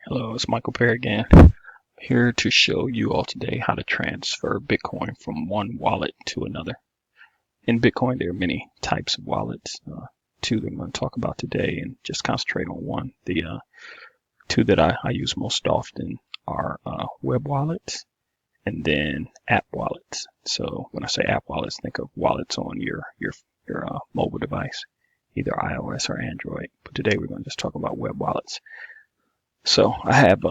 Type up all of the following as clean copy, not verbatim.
Hello, it's Michael Perry again, here to show you all today how to transfer Bitcoin from one wallet to another. In Bitcoin, there are many types of wallets. Two that I'm going to talk about today and just concentrate on one. The two that I use most often are web wallets and then app wallets. So when I say app wallets, think of wallets on your mobile device, either iOS or Android. But today we're going to just talk about web wallets. So I have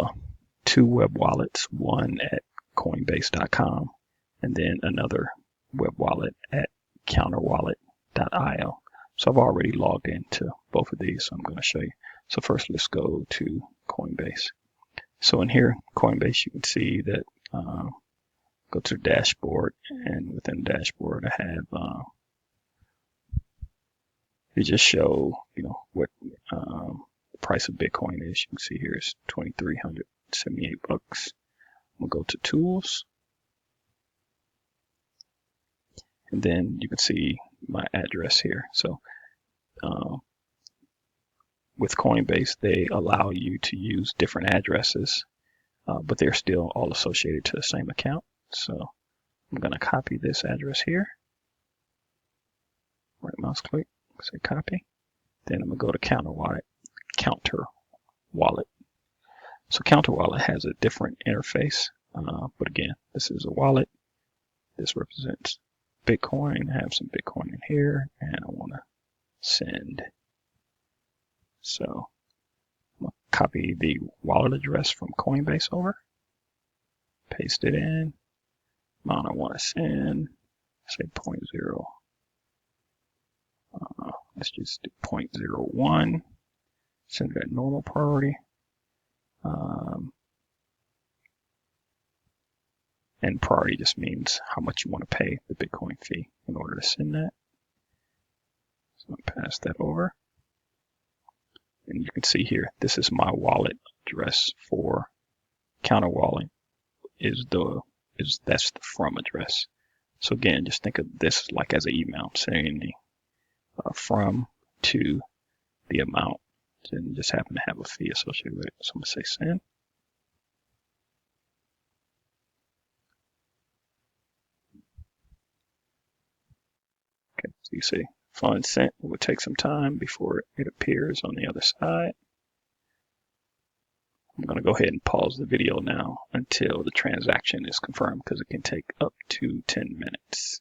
two web wallets, one at Coinbase.com and then another web wallet at counterwallet.io. So I've already logged into both of these, so I'm going to show you. So first, let's go to Coinbase. So in here, Coinbase, you can see that go to the dashboard, and within the dashboard, I have it just show what the price of Bitcoin is. You can see here is $2,378. We'll go to Tools, and then you can see my address here. So with Coinbase, they allow you to use different addresses, but they're still all associated to the same account. So I'm going to copy this address here. Right mouse click, say copy. Then I'm going to go to Counter Wallet. So Counter Wallet has a different interface, but again, this is a wallet. This represents Bitcoin. I have some Bitcoin in here, and I want to send. So I'm going to copy the wallet address from Coinbase over, paste it in. Amount I want to send, say 0.0. Let's just do 0.01. Send it at normal priority. And priority just means how much you want to pay the Bitcoin fee in order to send that. So I'm going to pass that over. And you can see here, this is my wallet address for Counter Wallet. That's the from address. So again, just think of this like as an email, sending the from to the amount, and just happen to have a fee associated with it. So I'm going to say send. Okay, so you see funds sent. It will take some time before it appears on the other side. I'm going to go ahead and pause the video now until the transaction is confirmed, because it can take up to 10 minutes.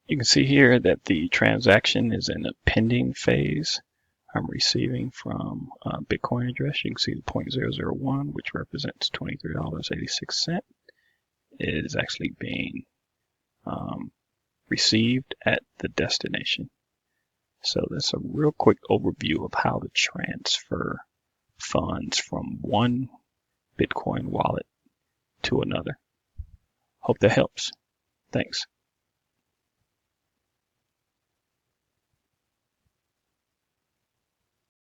You can see here that the transaction is in the pending phase. I'm receiving from Bitcoin address. You can see the 0.001, which represents $23.86. It is actually being received at the destination. So that's a real quick overview of how to transfer funds from one Bitcoin wallet to another. Hope that helps. Thanks.